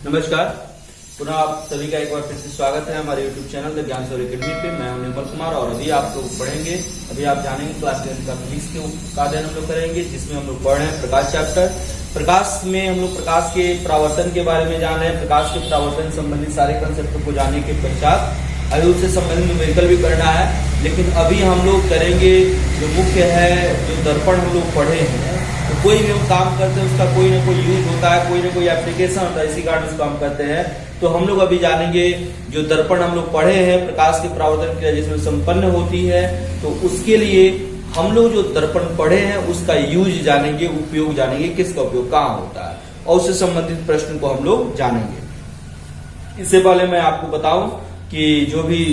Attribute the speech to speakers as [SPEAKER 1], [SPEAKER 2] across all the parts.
[SPEAKER 1] नमस्कार, पुनः आप सभी का एक बार फिर से स्वागत है हमारे YouTube चैनल द ज्ञान सौर्य अकेडमी पे। मैं हूं निर्मल कुमार और अभी आप लोग पढ़ेंगे, अभी आप जानेंगे क्लास 10 का फिजिक्स का अध्ययन हम लोग करेंगे, जिसमें हम लोग पढ़ रहे हैं प्रकाश चैप्टर। प्रकाश में हम लोग प्रकाश के परावर्तन के बारे में जान रहे हैं। प्रकाश के परावर्तन संबंधित सारे कंसेप्ट को जानने के पश्चात अभी उससे संबंधित न्यूमेरिकल भी करना है, लेकिन अभी हम लोग करेंगे जो मुख्य है, जो दर्पण हम लोग पढ़े हैं। तो कोई भी हम काम करते हैं उसका कोई ना कोई यूज होता है, कोई ना कोई एप्लीकेशन होता है, इसी कारण उसको हम करते हैं। तो हम लोग अभी जानेंगे जो दर्पण हम लोग पढ़े हैं प्रकाश के परावर्तन क्रिया जिसमें संपन्न होती है, तो उसके लिए हम लोग जो दर्पण पढ़े हैं उसका यूज जानेंगे, उपयोग जानेंगे, किसका उपयोग कहाँ होता है, और उससे संबंधित प्रश्न को हम लोग जानेंगे। इससे पहले मैं आपको बताऊं कि जो भी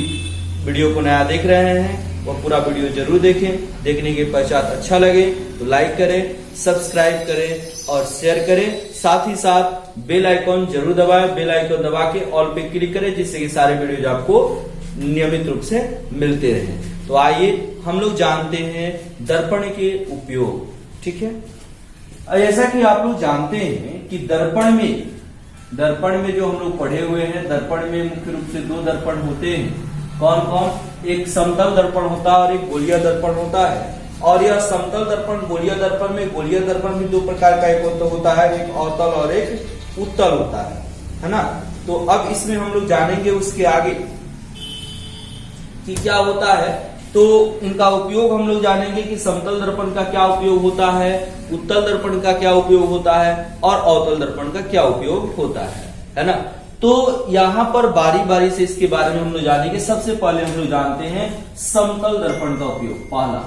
[SPEAKER 1] वीडियो को नया देख रहे हैं वह पूरा वीडियो जरूर देखें। देखने के पश्चात अच्छा लगे तो लाइक करें, सब्सक्राइब करें और शेयर करें। साथ ही साथ बेल आइकॉन जरूर दबाएं। बेल आइकॉन दबा के ऑल पे क्लिक करें, जिससे कि सारे वीडियोज आपको नियमित रूप से मिलते रहें। तो आइए हम लोग जानते हैं दर्पण के उपयोग। ठीक है, ऐसा कि आप लोग जानते हैं कि दर्पण में जो हम लोग पढ़े हुए हैं, दर्पण में मुख्य रूप से दो दर्पण होते हैं। कौन कौन? एक समतल दर्पण होता है और एक गोलीय दर्पण होता है। और यह समतल दर्पण गोलीय दर्पण में, गोलीय दर्पण में दो प्रकार का एक होता है, एक अवतल और एक उत्तल होता है ना। तो अब इसमें हम लोग जानेंगे उसके आगे कि क्या होता है। तो इनका उपयोग हम लोग जानेंगे कि समतल दर्पण का क्या उपयोग होता है, उत्तल दर्पण का क्या उपयोग होता है और अवतल दर्पण का क्या उपयोग होता है ना। तो यहां पर बारी बारी से इसके बारे में हम लोग जानेंगे। सबसे पहले हम लोग जानते हैं समतल दर्पण का उपयोग। पहला,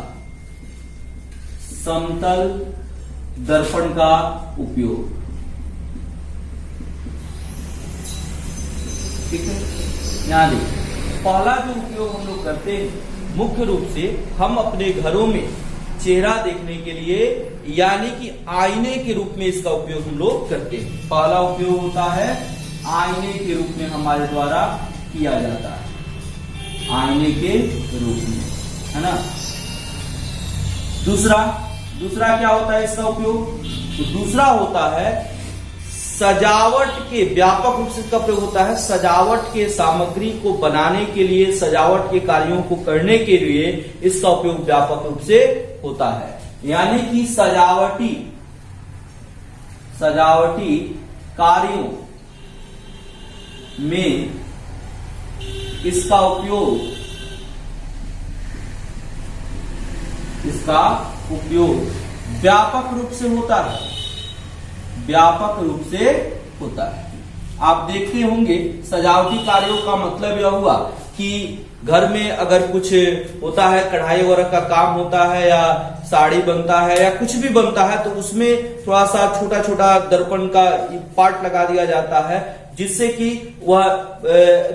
[SPEAKER 1] समतल दर्पण का उपयोग। ठीक है, यहां देखिए, पहला जो उपयोग हम लोग करते हैं मुख्य रूप से हम अपने घरों में चेहरा देखने के लिए, यानी कि आईने के रूप में इसका उपयोग हम लोग करते हैं। पहला उपयोग होता है आईने के रूप में हमारे द्वारा किया जाता है, आईने के रूप में, है ना। दूसरा क्या होता है इसका उपयोग? तो दूसरा होता है सजावट के, व्यापक रूप से इसका प्रयोग होता है सजावट के सामग्री को बनाने के लिए, सजावट के कार्यों को करने के लिए इसका उपयोग व्यापक रूप से होता है। यानी कि सजावटी कार्यों में इसका उपयोग व्यापक रूप से होता है, व्यापक रूप से होता है। आप देखते होंगे सजावटी कार्यों का मतलब यह हुआ कि घर में अगर कुछ होता है, कढ़ाई वगैरह का काम होता है या साड़ी बनता है या कुछ भी बनता है, तो उसमें थोड़ा सा छोटा छोटा दर्पण का पार्ट लगा दिया जाता है, जिससे कि वह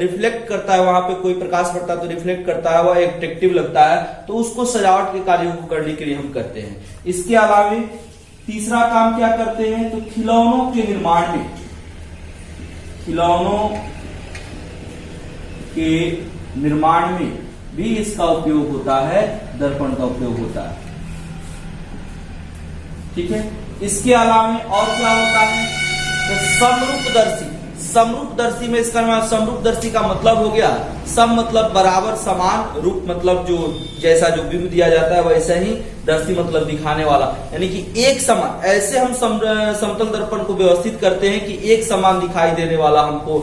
[SPEAKER 1] रिफ्लेक्ट करता है, वहां पे कोई प्रकाश पड़ता है तो रिफ्लेक्ट करता है, वह एट्रैक्टिव लगता है। तो उसको सजावट के कार्यों को करने के लिए हम करते हैं। इसके अलावा तीसरा काम क्या करते हैं? तो खिलौनों के निर्माण में, खिलौनों के निर्माण में भी इसका उपयोग होता है, दर्पण का उपयोग होता है। ठीक है, इसके अलावा और क्या होता है? तो समरूपदर्शी। समरूपदर्शी में इसका समरूपदर्शी का मतलब हो गया सम मतलब बराबर, समान, रूप मतलब जो जैसा जो बिंब दिया जाता है वैसा ही, दर्शी मतलब दिखाने वाला, यानी कि एक समान। ऐसे हम समतल दर्पण को व्यवस्थित करते हैं कि एक समान दिखाई देने वाला हमको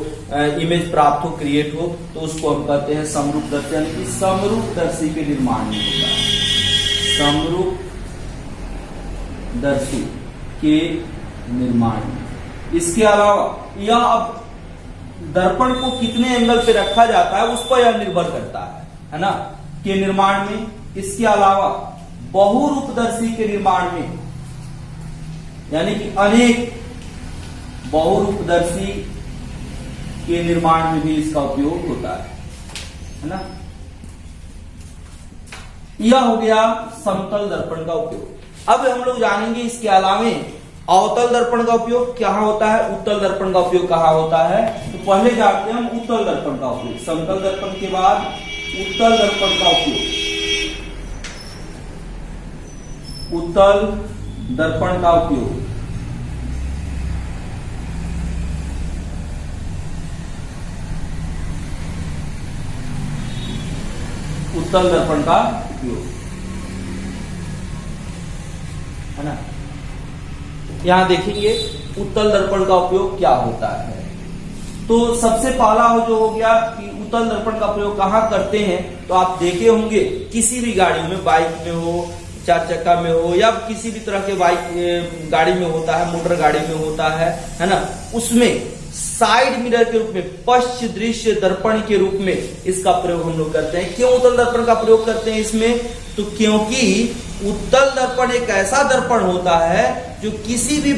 [SPEAKER 1] इमेज प्राप्त हो, क्रिएट हो, तो उसको हम कहते हैं समरूपदर्शी, यानी कि समरूपदर्शी के निर्माण में होता है, समरूपदर्शी के निर्माण में। इसके अलावा यह अब दर्पण को कितने एंगल पे रखा जाता है उस पर यह निर्भर करता है ना, के निर्माण में। इसके अलावा बहुरूपदर्शी के निर्माण में, यानी कि अनेक बहुरूपदर्शी के निर्माण में भी इसका उपयोग होता है ना। यह हो गया समतल दर्पण का उपयोग। अब हम लोग जानेंगे इसके अलावा अवतल दर्पण का उपयोग कहाँ होता है, उत्तल दर्पण का उपयोग कहाँ होता है। तो पहले जानते हैं हम उत्तल दर्पण का उपयोग। समतल दर्पण के बाद उत्तल दर्पण का उपयोग। उत्तल दर्पण का उपयोग उत्तल दर्पण का उपयोग, है ना। यहां देखेंगे उत्तल दर्पण का उपयोग क्या होता है। तो सबसे पहला जो हो गया कि उत्तल दर्पण का प्रयोग कहाँ करते हैं, तो आप देखे होंगे किसी भी गाड़ी में, बाइक में हो, चार चक्का में हो, या किसी भी तरह के बाइक गाड़ी में होता है, मोटर गाड़ी में होता है ना। उसमें साइड मिरर के रूप में, पश्च दृश्य दर्पण के रूप में इसका प्रयोग हम लोग करते हैं। क्यों उत्तल दर्पण का प्रयोग करते हैं इसमें, तो क्योंकि उत्तल दर्पण एक ऐसा दर्पण होता है जो किसी भी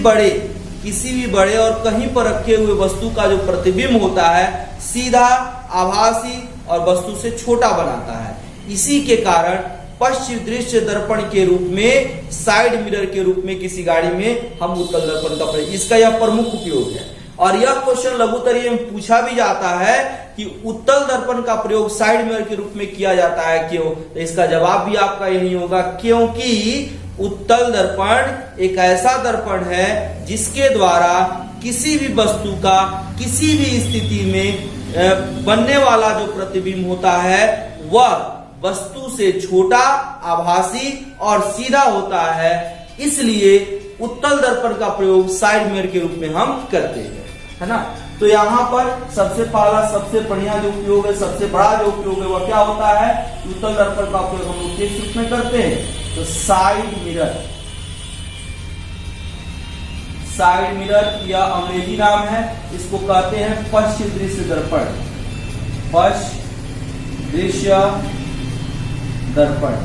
[SPEAKER 1] बड़े और कहीं पर रखे हुए वस्तु का जो प्रतिबिंब होता है सीधा, आभासी और वस्तु से छोटा बनाता है। इसी के कारण पश्चिम दृश्य दर्पण के रूप में, साइड मिरर के रूप में किसी गाड़ी में हम उत्तल दर्पण का प्रयोग, इसका यह प्रमुख उपयोग है। और यह क्वेश्चन लघुत्तरीय में पूछा भी जाता है कि उत्तल दर्पण का प्रयोग साइड मिरर के रूप में किया जाता है, क्यों? तो इसका जवाब भी आपका यही होगा, क्योंकि उत्तल दर्पण एक ऐसा दर्पण है जिसके द्वारा किसी भी वस्तु का किसी भी स्थिति में बनने वाला जो प्रतिबिंब होता है वह वस्तु से छोटा, आभासी और सीधा होता है। इसलिए उत्तल दर्पण का प्रयोग साइड मिरर के रूप में हम करते हैं, है ना। तो यहाँ पर सबसे पहला, सबसे बढ़िया जो उपयोग है, सबसे बड़ा जो उपयोग है वह क्या होता है, उत्तल दर्पण का उपयोग हम लोग किस रूप में करते हैं, तो साइड मिरर या अंग्रेजी नाम है, इसको कहते हैं पश्च दृश्य दर्पण, पश्च दृश्य दर्पण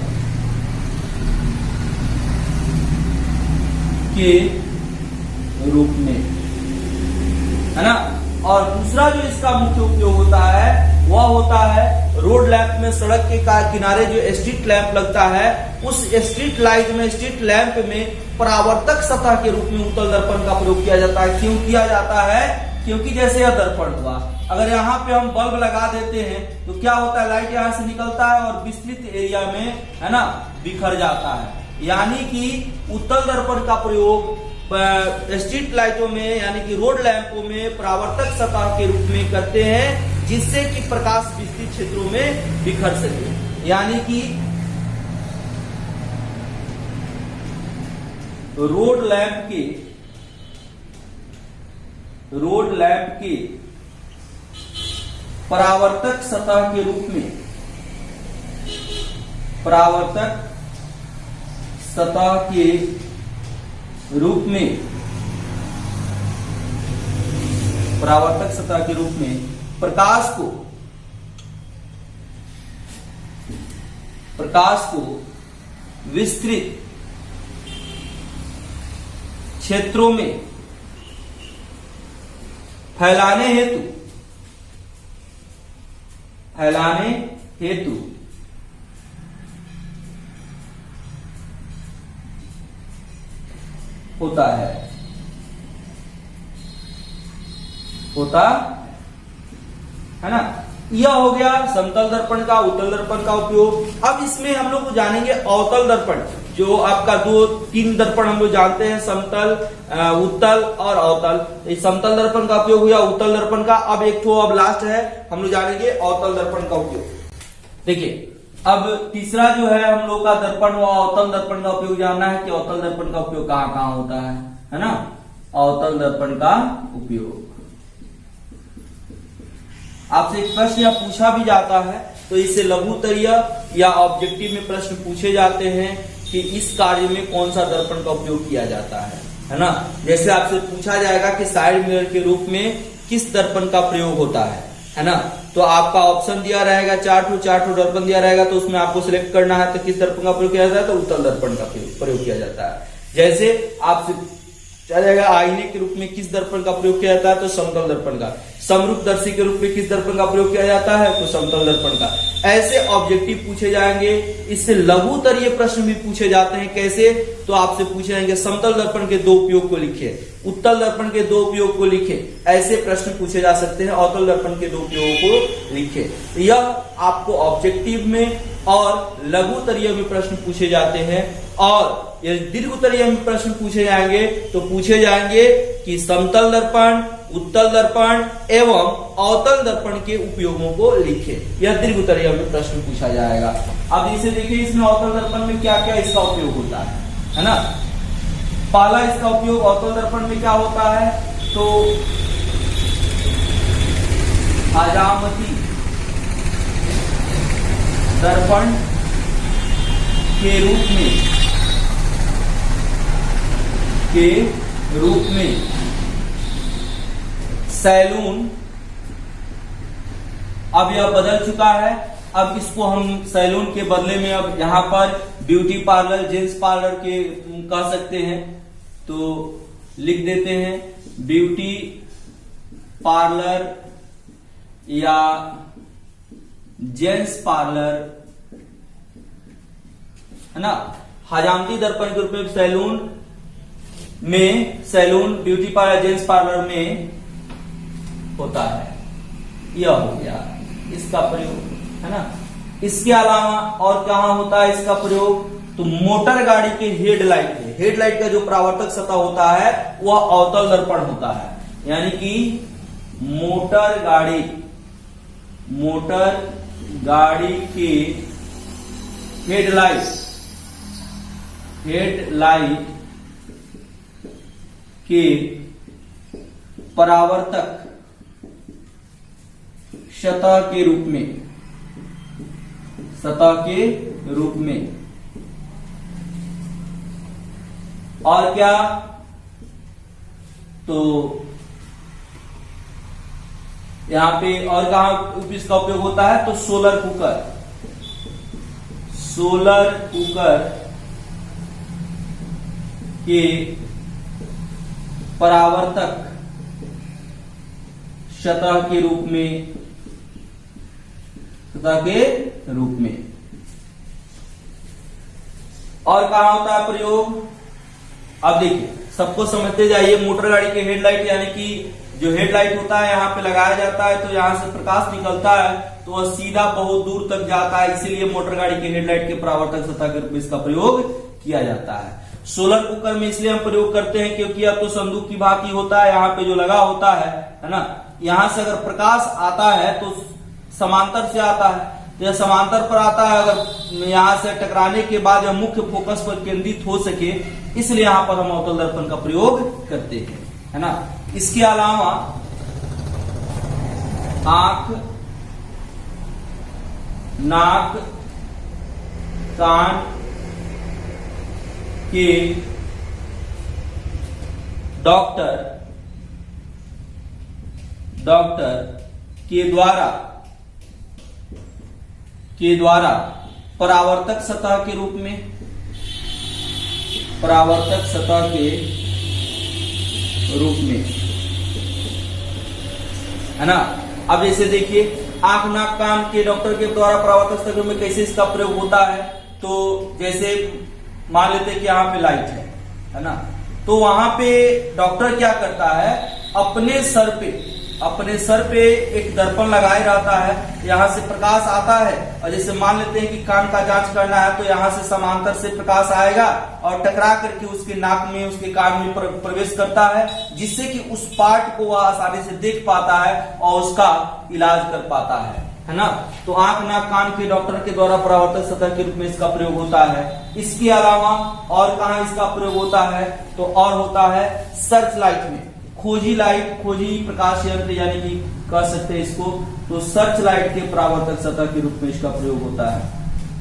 [SPEAKER 1] के रूप में, है ना। और दूसरा जो इसका मुख्य उपयोग होता है वह होता है रोड लैंप में, सड़क के किनारे जो स्ट्रीट लैंप लगता है, उस स्ट्रीट लाइट में, स्ट्रीट लैंप में परावर्तक सतह के रूप में उत्तल दर्पण का प्रयोग किया जाता है। क्यों किया जाता है, क्योंकि जैसे यह दर्पण हुआ, अगर यहाँ पे हम बल्ब लगा देते हैं तो क्या होता है, लाइट यहाँ से निकलता है और विस्तृत एरिया में, है ना, बिखर जाता है। यानी कि उत्तल दर्पण का प्रयोग स्ट्रीट लाइटों में, यानी कि रोड लैंपों में परावर्तक सतह के रूप में करते हैं, जिससे कि प्रकाश विस्तृत क्षेत्रों में बिखर सके। यानी कि रोड लैंप के परावर्तक सतह के रूप में, परावर्तक सतह के रूप में, परावर्तक सतह के रूप में प्रकाश को विस्तृत क्षेत्रों में फैलाने हेतु होता है ना। यह हो गया समतल दर्पण का, उत्तल दर्पण का उपयोग। अब इसमें हम लोग जानेंगे अवतल दर्पण, जो आपका 2-3 दर्पण हम लोग जानते हैं, समतल, उत्तल और अवतल। समतल दर्पण का उपयोग हुआ, उत्तल दर्पण का। अब एक ठो अब लास्ट है, हम लोग जानेंगे अवतल दर्पण का उपयोग। देखिए, अब तीसरा जो है हम लोग का दर्पण हुआ अवतल दर्पण का उपयोग। जानना है कि अवतल दर्पण का उपयोग कहाँ कहाँ होता है ना। अवतल दर्पण का उपयोग आपसे एक प्रश्न या पूछा भी जाता है, तो इससे लघुत्तरीय या ऑब्जेक्टिव में प्रश्न पूछे जाते हैं कि इस कार्य में कौन सा दर्पण का उपयोग किया जाता है ना। जैसे आपसे पूछा जाएगा कि साइड मिरर के रूप में किस दर्पण का प्रयोग होता है ना। तो आपका ऑप्शन दिया रहेगा, 4 दर्पण दिया रहेगा, तो उसमें आपको सिलेक्ट करना है तो किस दर्पण का प्रयोग किया जाता है, तो उत्तल दर्पण का प्रयोग किया जाता है। जैसे आपसे चलेगा आईने के रूप में किस दर्पण का प्रयोग किया जाता है, तो समतल दर्पण का। समरूपदर्शी के रूप में किस दर्पण का प्रयोग किया जाता है, तो समतल दर्पण का। ऐसे ऑब्जेक्टिव पूछे जाएंगे। इससे लघुत्तरीय प्रश्न भी पूछे जाते हैं। कैसे, तो आपसे पूछे जाएंगे समतल दर्पण के 2 उपयोग को लिखे, उत्तल दर्पण के 2 उपयोग को लिखे। ऐसे प्रश्न पूछे जा सकते हैं। अवतल दर्पण के 2 उपयोगों को लिखे। तो यह आपको ऑब्जेक्टिव में और लघुत्तरीय में प्रश्न पूछे जाते हैं। और यदि दीर्घ उत्तरीय में प्रश्न पूछे जाएंगे तो पूछे जाएंगे कि समतल दर्पण, उत्तल दर्पण एवं अवतल दर्पण के उपयोगों को लिखे। यह दीर्घ उत्तरीय में प्रश्न पूछा जाएगा। अब इसे देखिए, इसमें अवतल दर्पण में क्या क्या इसका उपयोग होता है ना। पहला इसका उपयोग अवतल दर्पण में क्या होता है, तो हजामती दर्पण के रूप में सैलून, अब यह बदल चुका है, अब इसको हम सैलून के बदले में अब यहाँ पर ब्यूटी पार्लर, जेंट्स पार्लर के कह सकते हैं। तो लिख देते हैं ब्यूटी पार्लर या जेंट्स पार्लर, है ना। हजामती दर्पण के रूप में salon, beauty parlour, gents parlour में होता है। यह हो गया इसका प्रयोग, है ना। इसके अलावा और कहां होता है इसका प्रयोग, तो मोटर गाड़ी के हेडलाइट का जो परावर्तक सतह होता है वह अवतल दर्पण होता है। यानी कि मोटर गाड़ी के हेडलाइट के परावर्तक सतह के रूप में और क्या, तो यहां पे और कहां इसका उपयोग होता है, तो सोलर कुकर के परावर्तक सतह के रूप में और कहां होता है प्रयोग। अब देखिए, सबको समझते जाइए। मोटर गाड़ी के हेडलाइट यानी कि जो हेडलाइट होता है यहाँ पे लगाया जाता है, तो यहाँ से प्रकाश निकलता है तो वह सीधा बहुत दूर तक जाता है, इसीलिए मोटर गाड़ी के हेडलाइट के परावर्तक सतह के रूप में इसका प्रयोग किया जाता है। सोलर कुकर में इसलिए हम प्रयोग करते हैं क्योंकि अब तो संदूक की भांति होता है, यहाँ पे जो लगा होता है ना, यहाँ से अगर प्रकाश आता है तो समांतर से आता है, तो यह समांतर पर आता है, अगर यहाँ से टकराने के बाद यह मुख्य फोकस पर केंद्रित हो सके, इसलिए यहाँ पर हम अवतल दर्पण का प्रयोग करते हैं, है ना। इसके अलावा आंख, नाक, कान के डॉक्टर के द्वारा परावर्तक सतह के रूप में है ना। अब जैसे देखिए, आंख, नाक, कान के डॉक्टर के द्वारा परावर्तक सतह में कैसे इसका प्रयोग होता है, तो जैसे मान लेते हैं कि यहाँ पे लाइट है ना, तो वहां पे डॉक्टर क्या करता है, अपने सर पे एक दर्पण लगाए रहता है, यहाँ से प्रकाश आता है, और जैसे मान लेते हैं कि कान का जांच करना है, तो यहाँ से समांतर से प्रकाश आएगा और टकरा करके उसके नाक में, उसके कान में प्रवेश करता है, जिससे कि उस पार्ट को वह आसानी से देख पाता है और उसका इलाज कर पाता है ना। तो आंख, नाक, कान के डॉक्टर के द्वारा परावर्तक सतह के रूप में इसका प्रयोग होता है। इसके अलावा और कहाँ इसका प्रयोग होता है, तो और होता है सर्च लाइट में, खोजी प्रकाश यंत्र यानी कि कह सकते हैं इसको, तो सर्च लाइट के परावर्तक सतह के रूप में इसका प्रयोग होता है।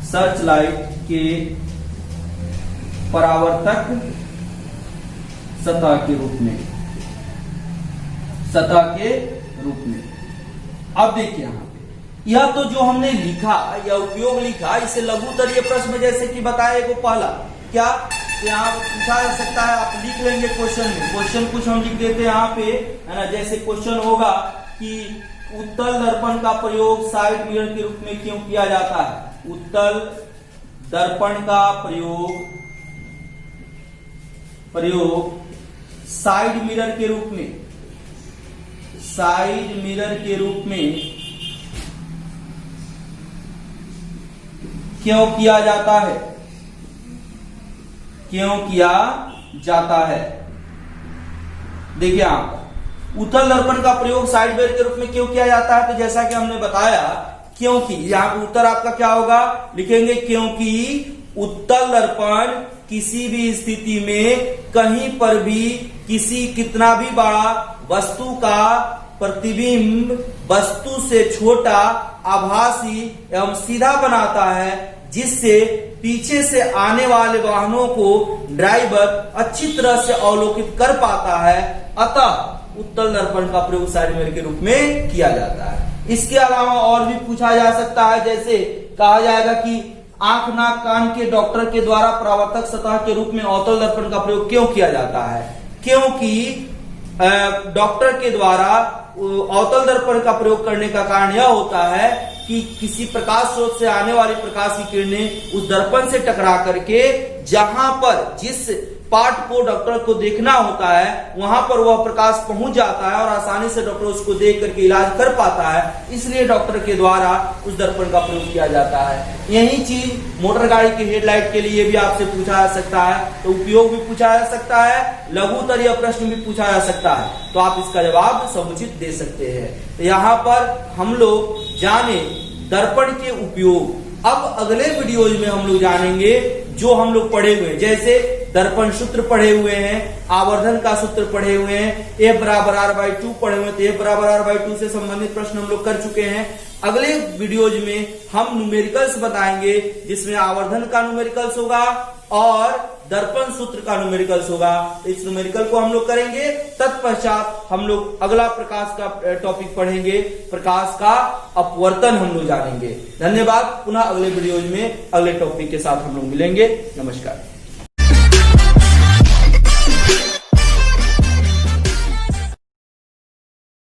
[SPEAKER 1] सर्च लाइट के परावर्तक सतह के रूप में। अब देखिए यहाँ पे यह तो जो हमने लिखा, यह उपयोग लिखा, इसे लघु उत्तरीय प्रश्न में जैसे कि बताया को पहला क्या यहाँ पूछा जा सकता है, आप लिख लेंगे क्वेश्चन कुछ हम लिख देते हैं यहाँ पे, है ना। जैसे क्वेश्चन होगा कि उत्तल दर्पण का प्रयोग साइड मिरर के रूप में क्यों किया जाता है, उत्तल दर्पण का प्रयोग साइड मिरर के रूप में क्यों किया जाता है, क्यों किया जाता है। देखिए आप उत्तल दर्पण का प्रयोग साइड मिरर के रूप में क्यों किया जाता है, तो जैसा कि हमने बताया क्योंकि, यहाँ पे उत्तर आपका क्या होगा, लिखेंगे क्योंकि उत्तल दर्पण किसी भी स्थिति में कहीं पर भी किसी कितना भी बड़ा वस्तु का प्रतिबिंब वस्तु से छोटा, आभासी एवं सीधा बनाता है, जिससे पीछे से आने वाले वाहनों को ड्राइवर अच्छी तरह से अवलोकित कर पाता है। अतः उत्तल दर्पण का प्रयोग साइड मिरर के रूप में किया जाता है। इसके अलावा और भी पूछा जा सकता है, जैसे कहा जाएगा कि आंख नाक कान के डॉक्टर के द्वारा परावर्तक सतह के रूप में अवतल दर्पण का प्रयोग क्यों किया जाता है, क्योंकि डॉक्टर के द्वारा अवतल दर्पण का प्रयोग करने का कारण यह होता है कि किसी प्रकाश स्रोत से आने वाली प्रकाश की किरणें उस दर्पण से टकरा करके जहां पर जिस पार्ट को डॉक्टर को देखना होता है वहां पर वह प्रकाश पहुंच जाता है और आसानी से डॉक्टर उसको देख करके इलाज कर पाता है, इसलिए डॉक्टर के द्वारा उस दर्पण का प्रयोग किया जाता है। यही चीज मोटर गाड़ी की हेडलाइट के लिए भी आपसे पूछा जा सकता है, तो उपयोग भी पूछा जा सकता है, लघुत्तरीय प्रश्न भी पूछा जा सकता है, तो आप इसका जवाब समुचित दे सकते हैं। तो यहाँ पर हम लोग जाने दर्पण के उपयोग। अब अगले वीडियोज में हम लोग जानेंगे जो हम लोग पढ़े हुए हैं, जैसे दर्पण सूत्र पढ़े हुए हैं, आवर्धन का सूत्र पढ़े हुए हैं, F बराबर R/2 पढ़े हुए हैं, तो F बराबर R/2 से संबंधित प्रश्न हम लोग कर चुके हैं। अगले वीडियोज में हम न्यूमेरिकल्स बताएंगे, जिसमें आवर्धन का न्यूमेरिकल्स होगा और दर्पण सूत्र का न्यूमेरिकल्स होगा। इस न्यूमेरिकल को हम लोग करेंगे, तत्पश्चात हम लोग अगला प्रकाश का टॉपिक पढ़ेंगे, प्रकाश का अपवर्तन हम लोग जानेंगे। धन्यवाद। पुनः अगले वीडियोज में अगले टॉपिक के साथ हम लोग मिलेंगे। नमस्कार।